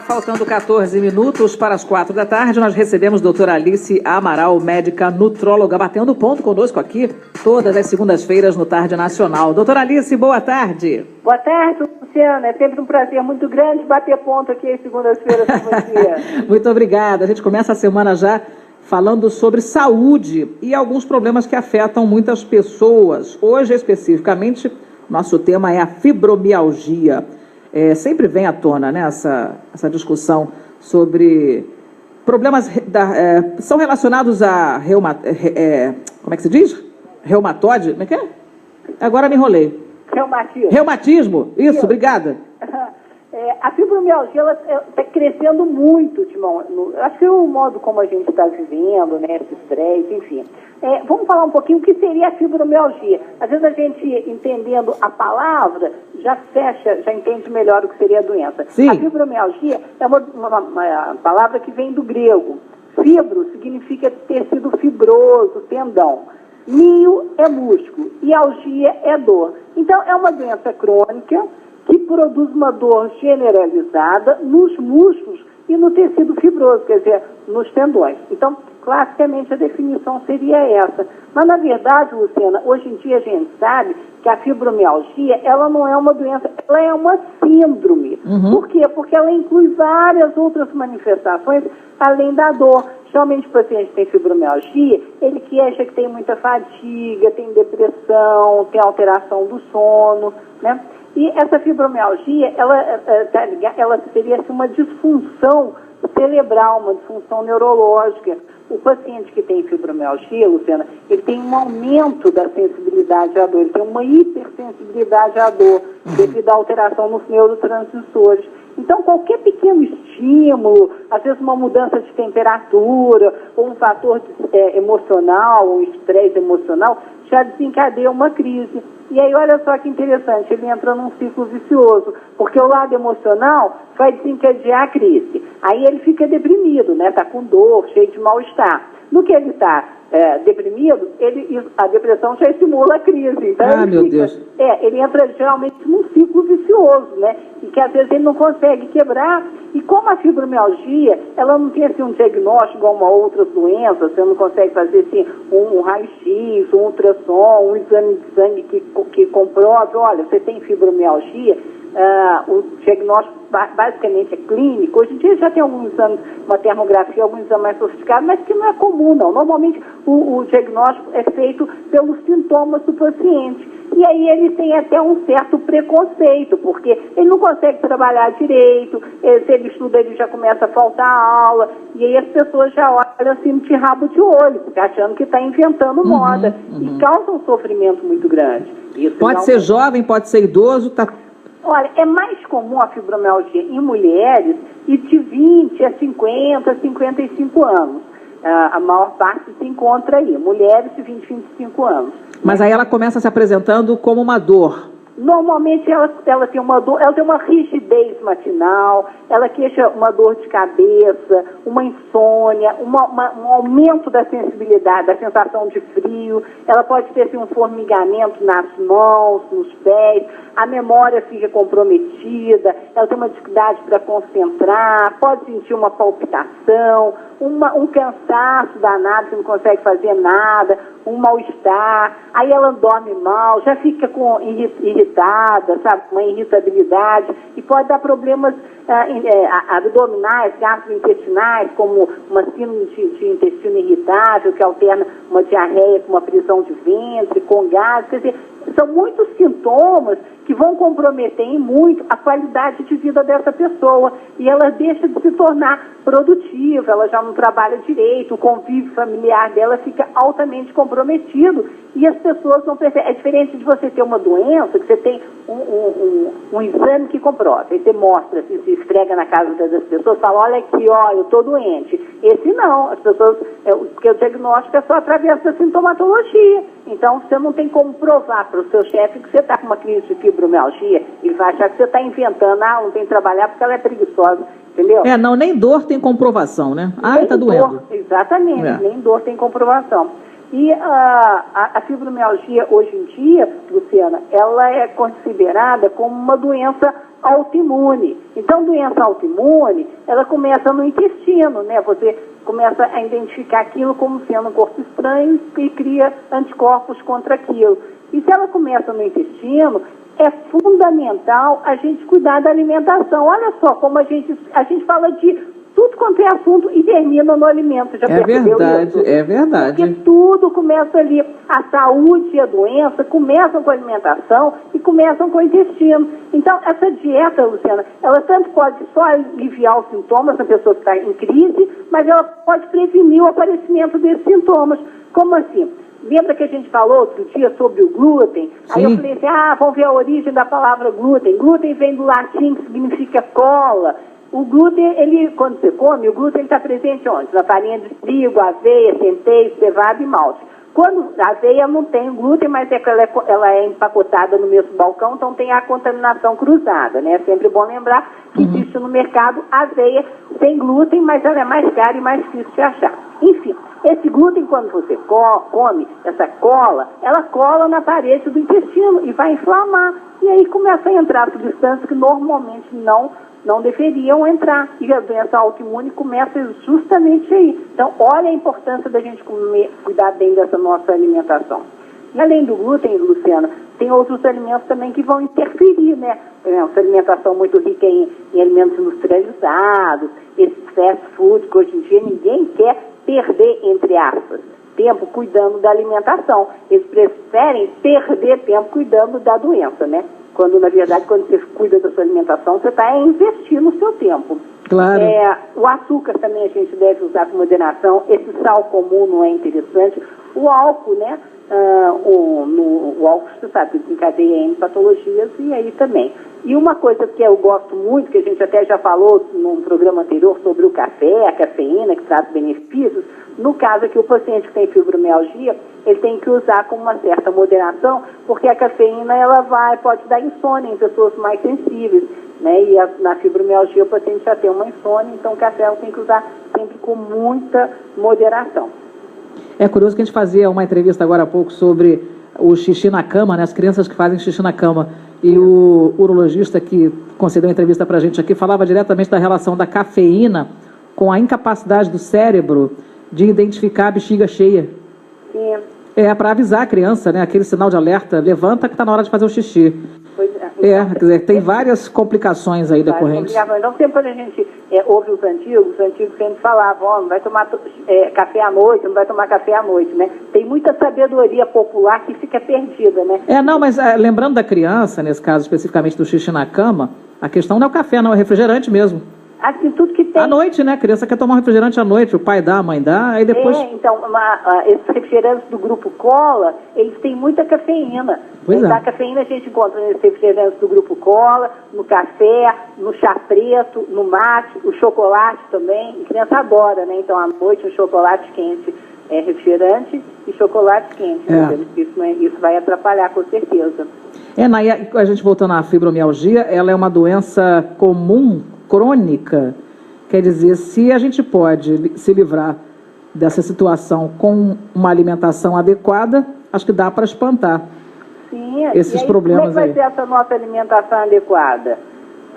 Faltando 14 minutos para as 4 da tarde, nós recebemos a doutora Alice Amaral, médica nutróloga, batendo ponto conosco aqui todas as segundas-feiras no Tarde Nacional. Doutora Alice, boa tarde. Boa tarde, Luciana. É sempre um prazer muito grande bater ponto aqui às segundas-feiras com você. Muito obrigada. A gente começa a semana já falando sobre saúde e alguns problemas que afetam muitas pessoas. Hoje, especificamente, nosso tema é a fibromialgia. Sempre vem à tona, né, essa discussão sobre problemas são relacionados a como é que se diz? Reumatóide? Como é que é? Agora me enrolei. Reumatismo. Reumatismo, isso, obrigada. A fibromialgia está crescendo muito, Timão. Acho que é o modo como a gente está vivendo, né, esse estresse, enfim. Vamos falar um pouquinho o que seria a fibromialgia. Às vezes a gente, entendendo a palavra, já entende melhor o que seria a doença. Sim. A fibromialgia é uma palavra que vem do grego. Fibro significa tecido fibroso, tendão. Mio é músculo e algia é dor. Então, é uma doença crônica que produz uma dor generalizada nos músculos e no tecido fibroso, quer dizer, nos tendões. Então, classicamente, a definição seria essa. Mas, na verdade, Luciana, hoje em dia a gente sabe que a fibromialgia, ela não é uma doença, ela é uma síndrome. Uhum. Por quê? Porque ela inclui várias outras manifestações além da dor. Geralmente o paciente tem fibromialgia, ele queixa que tem muita fadiga, tem depressão, tem alteração do sono, né? E essa fibromialgia, ela seria assim, uma disfunção cerebral, uma disfunção neurológica. O paciente que tem fibromialgia, Luciana, ele tem um aumento da sensibilidade à dor, ele tem uma hipersensibilidade à dor, devido à alteração nos neurotransmissores. Então, qualquer pequeno estímulo, às vezes uma mudança de temperatura, ou um fator emocional, um estresse emocional, já desencadeia uma crise. E aí, olha só que interessante, ele entra num ciclo vicioso, porque o lado emocional vai desencadear a crise. Aí ele fica deprimido, né? Está com dor, cheio de mal-estar. No que ele está deprimido, a depressão já estimula a crise. Então, meu Deus. Ele entra geralmente num ciclo vicioso, né? E que às vezes ele não consegue quebrar. E como a fibromialgia, ela não tem assim, um diagnóstico igual uma outras doenças, você não consegue fazer assim, um raio-x, um ultrassom, um exame de sangue que comprove, olha, você tem fibromialgia. O diagnóstico basicamente é clínico. Hoje em dia já tem alguns exames, uma termografia, alguns exames mais sofisticados, mas que não é comum, não. Normalmente o diagnóstico é feito pelos sintomas do paciente. E aí ele tem até um certo preconceito, porque ele não consegue trabalhar direito, se ele estuda ele já começa a faltar aula, e aí as pessoas já olham assim de rabo de olho, porque achando que está inventando moda, e causa um sofrimento muito grande. Isso pode ser jovem, pode ser idoso, Olha, é mais comum a fibromialgia em mulheres e de 20 a 50, 55 anos. A maior parte se encontra aí, mulheres de 20 a 25 anos. Mas aí ela começa se apresentando como uma dor. Normalmente ela tem uma dor, ela tem uma rigidez matinal, ela queixa uma dor de cabeça, uma insônia, um aumento da sensibilidade, da sensação de frio, ela pode ter assim, um formigamento nas mãos, nos pés, a memória fica comprometida, ela tem uma dificuldade para concentrar, pode sentir uma palpitação, um cansaço danado, que não consegue fazer nada, um mal-estar, aí ela dorme mal, já fica irritada, sabe, uma irritabilidade, e pode dar problemas abdominais, gastrointestinais, como uma síndrome de intestino irritável, que alterna uma diarreia com uma prisão de ventre, com gases, quer dizer, são muitos sintomas que vão comprometer em muito a qualidade de vida dessa pessoa, e ela deixa de se tornar produtiva, ela já não trabalha direito, o convívio familiar dela fica altamente comprometido, e as pessoas não percebem. É diferente de você ter uma doença, que você tem um exame que comprova, aí você mostra, assim, se esfrega na casa das pessoas, fala, olha aqui, ó, eu estou doente. Esse não, as pessoas, porque o diagnóstico é só através da sintomatologia. Então, você não tem como provar para o seu chefe que você está com uma crise de fibromialgia, ele vai achar que você está inventando, não tem que trabalhar porque ela é preguiçosa, entendeu? Não, nem dor tem comprovação, né? Está doendo. Exatamente, nem dor tem comprovação. E a fibromialgia, hoje em dia, Luciana, ela é considerada como uma doença autoimune. Então, doença autoimune, ela começa no intestino, né? Você começa a identificar aquilo como sendo um corpo estranho e cria anticorpos contra aquilo. E se ela começa no intestino, é fundamental a gente cuidar da alimentação. Olha só como a gente fala de tudo quanto é assunto e termina no alimento. Já percebeu isso? É verdade. Porque tudo começa ali. A saúde e a doença começam com a alimentação e começam com o intestino. Então, essa dieta, Luciana, ela tanto pode só aliviar os sintomas da pessoa que está em crise, mas ela pode prevenir o aparecimento desses sintomas. Como assim? Lembra que a gente falou outro dia sobre o glúten? Sim. Aí eu falei assim, vamos ver a origem da palavra glúten. Glúten vem do latim, que significa cola. O glúten, quando você come, o glúten está presente onde? Na farinha de trigo, aveia, centeio, cevada e malte. Quando a aveia não tem glúten, mas ela é empacotada no mesmo balcão, então tem a contaminação cruzada, né? É sempre bom lembrar que existe no mercado aveia sem glúten, mas ela é mais cara e mais difícil de achar. Enfim, esse glúten, quando você come, essa cola, ela cola na parede do intestino e vai inflamar. E aí começa a entrar substâncias que normalmente não deveriam entrar. E a doença autoimune começa justamente aí. Então, olha a importância da gente cuidar bem dessa nossa alimentação. E além do glúten, Luciana, tem outros alimentos também que vão interferir, né? Por exemplo, essa alimentação muito rica em alimentos industrializados, esse fast food, que hoje em dia ninguém quer perder, entre aspas, tempo cuidando da alimentação. Eles preferem perder tempo cuidando da doença, né? Quando, na verdade, quando você cuida da sua alimentação, você está investindo o seu tempo. Claro. O açúcar também a gente deve usar com moderação. Esse sal comum não é interessante. O álcool, né? O álcool, você sabe, que desencadeia em patologias e aí também. E uma coisa que eu gosto muito, que a gente até já falou num programa anterior sobre o café, a cafeína, que traz benefícios, no caso aqui o paciente que tem fibromialgia, ele tem que usar com uma certa moderação, porque a cafeína pode dar insônia em pessoas mais sensíveis, né? E na fibromialgia o paciente já tem uma insônia, então o café tem que usar sempre com muita moderação. É curioso que a gente fazia uma entrevista agora há pouco sobre o xixi na cama, né? As crianças que fazem xixi na cama. E o urologista que concedeu a entrevista para a gente aqui falava diretamente da relação da cafeína com a incapacidade do cérebro de identificar a bexiga cheia. Sim. Para avisar a criança, né? Aquele sinal de alerta, levanta que está na hora de fazer o xixi. Pois é. Quer dizer, tem várias complicações aí decorrentes. Então, sempre quando a gente ouve os antigos sempre falavam, não vai tomar café à noite, não vai tomar café à noite, né? Tem muita sabedoria popular que fica perdida, né? Mas lembrando da criança, nesse caso especificamente do xixi na cama, a questão não é o café, não, é o refrigerante mesmo. Assim, tudo que tem. À noite, né? A criança quer tomar um refrigerante à noite, o pai dá, a mãe dá, aí depois... Então, esses refrigerantes do grupo Cola, eles têm muita cafeína. Pois é. A cafeína a gente encontra nesses refrigerantes do grupo Cola, no café, no chá preto, no mate, o chocolate também. A criança adora, né? Então, à noite, um chocolate quente é refrigerante e chocolate quente. Né? Isso vai atrapalhar, com certeza. A gente voltando à fibromialgia, ela é uma doença comum, crônica, quer dizer, se a gente pode se livrar dessa situação com uma alimentação adequada, acho que dá para espantar esses problemas aí. Como é que vai ser essa nossa alimentação adequada?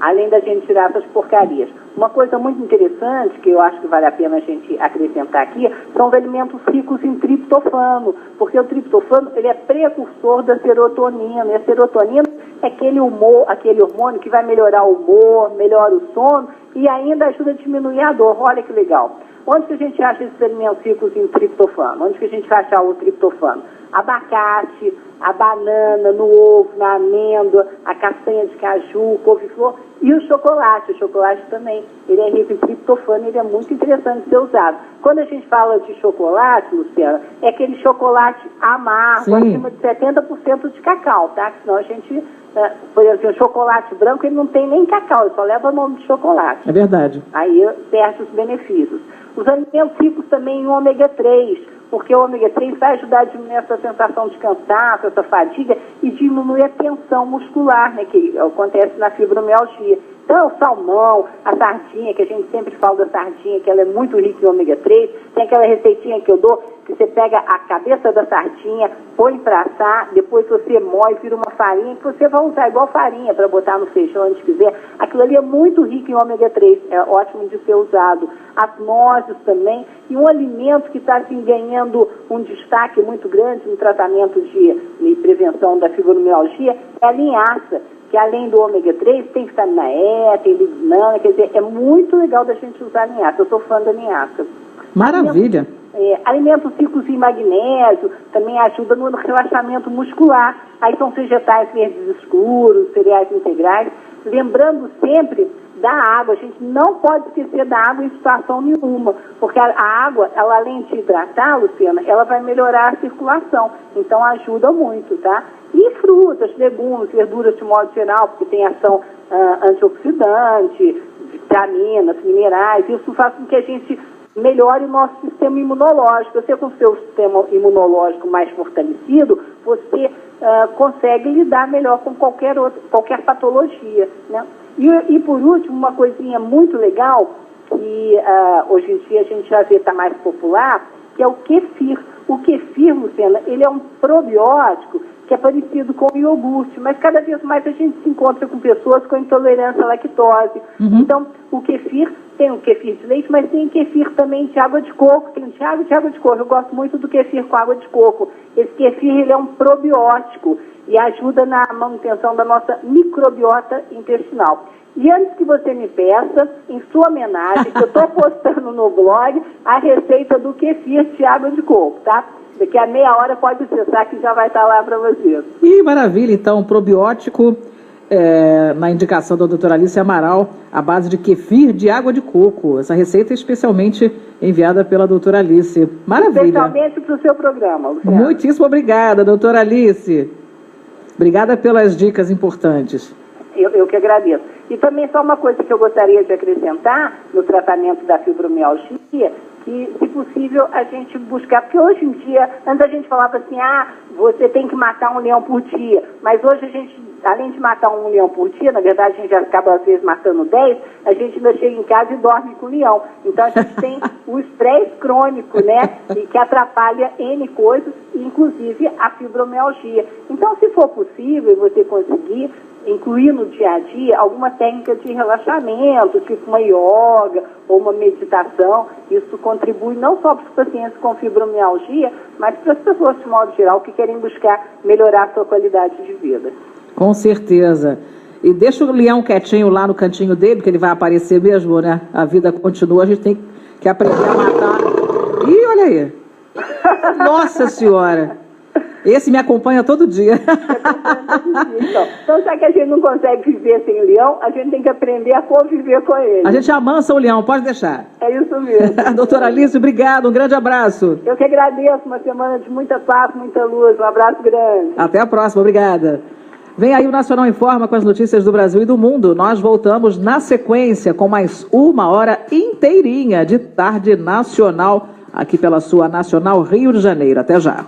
Além da gente tirar essas porcarias. Uma coisa muito interessante, que eu acho que vale a pena a gente acrescentar aqui, são os alimentos ricos em triptofano, porque o triptofano ele é precursor da serotonina, e a serotonina é aquele hormônio que vai melhorar o humor, melhora o sono e ainda ajuda a diminuir a dor. Olha que legal. Onde que a gente acha esses alimentos ricos em triptofano? Onde que a gente vai achar o triptofano? Abacate, a banana, no ovo, na amêndoa, a castanha de caju, couve-flor e o chocolate. O chocolate também, ele é rico em triptofano, ele é muito interessante de ser usado. Quando a gente fala de chocolate, Luciana, é aquele chocolate amargo, acima de 70% de cacau, tá? Senão a gente, por exemplo, o chocolate branco, ele não tem nem cacau, ele só leva o nome de chocolate. É verdade. Aí perde os benefícios. Os alimentos ricos também em ômega 3, porque o ômega 3 vai ajudar a diminuir essa sensação de cansaço, essa fadiga e diminuir a tensão muscular, né, que acontece na fibromialgia. Então, o salmão, a sardinha, que a gente sempre fala da sardinha, que ela é muito rica em ômega 3, tem aquela receitinha que eu dou, que você pega a cabeça da sardinha, põe para assar, depois você moe, vira uma farinha, que você vai usar igual farinha para botar no feijão onde quiser. Aquilo ali é muito rico em ômega 3, é ótimo de ser usado. As nozes também, e um alimento que está assim, ganhando um destaque muito grande no tratamento de prevenção da fibromialgia é a linhaça, que além do ômega 3 tem vitamina E, tem lignana, quer dizer, é muito legal da gente usar a linhaça. Eu sou fã da linhaça. Maravilha! Alimentos ricos em magnésio também ajuda no relaxamento muscular. Aí são vegetais verdes escuros, cereais integrais. Lembrando sempre da água, a gente não pode esquecer da água em situação nenhuma, porque a água, ela além de hidratar, Luciana, ela vai melhorar a circulação, então ajuda muito, tá? E frutas, legumes, verduras de modo geral, porque tem ação antioxidante, vitaminas, minerais, isso faz com que a gente melhore o nosso sistema imunológico. Você com o seu sistema imunológico mais fortalecido, você consegue lidar melhor com qualquer patologia, né? E por último, uma coisinha muito legal, que hoje em dia a gente já vê está mais popular, que é o kefir. O kefir, Luciana, ele é um probiótico que é parecido com o iogurte, mas cada vez mais a gente se encontra com pessoas com intolerância à lactose. Uhum. Então, o kefir, tem o kefir de leite, mas tem kefir também de água de coco, tem de água de coco. Eu gosto muito do kefir com água de coco. Esse kefir, ele é um probiótico e ajuda na manutenção da nossa microbiota intestinal. E antes que você me peça, em sua homenagem, eu estou postando no blog a receita do kefir de água de coco, tá? Daqui a meia hora pode acessar que já vai estar lá para você. Ih, maravilha! Então, probiótico, na indicação da doutora Alice Amaral, à base de kefir de água de coco. Essa receita é especialmente enviada pela doutora Alice. Maravilha! Especialmente para o seu programa, Luciana. Muitíssimo obrigada, doutora Alice. Obrigada pelas dicas importantes. Eu que agradeço. E também só uma coisa que eu gostaria de acrescentar no tratamento da fibromialgia, que, se possível, a gente buscar, porque hoje em dia, antes a gente falava assim, você tem que matar um leão por dia, mas hoje a gente, além de matar um leão por dia, na verdade a gente já acaba às vezes matando 10, a gente ainda chega em casa e dorme com o leão. Então a gente tem o estresse crônico, né, e que atrapalha N coisas, inclusive a fibromialgia. Então, se for possível e você conseguir, incluir no dia a dia alguma técnica de relaxamento, tipo uma yoga ou uma meditação. Isso contribui não só para os pacientes com fibromialgia, mas para as pessoas de modo geral que querem buscar melhorar a sua qualidade de vida. Com certeza. E deixa o leão quietinho lá no cantinho dele, porque ele vai aparecer mesmo, né? A vida continua, a gente tem que aprender a matar. Ih, olha aí. Nossa Senhora. Esse me acompanha todo dia. Então, já que a gente não consegue viver sem o leão, a gente tem que aprender a conviver com ele. A gente amansa o leão, pode deixar. É isso mesmo. Doutora Alice, obrigado, um grande abraço. Eu que agradeço, uma semana de muita paz, muita luz, um abraço grande. Até a próxima, obrigada. Vem aí o Nacional Informa com as notícias do Brasil e do mundo. Nós voltamos na sequência com mais uma hora inteirinha de Tarde Nacional, aqui pela sua Nacional Rio de Janeiro. Até já.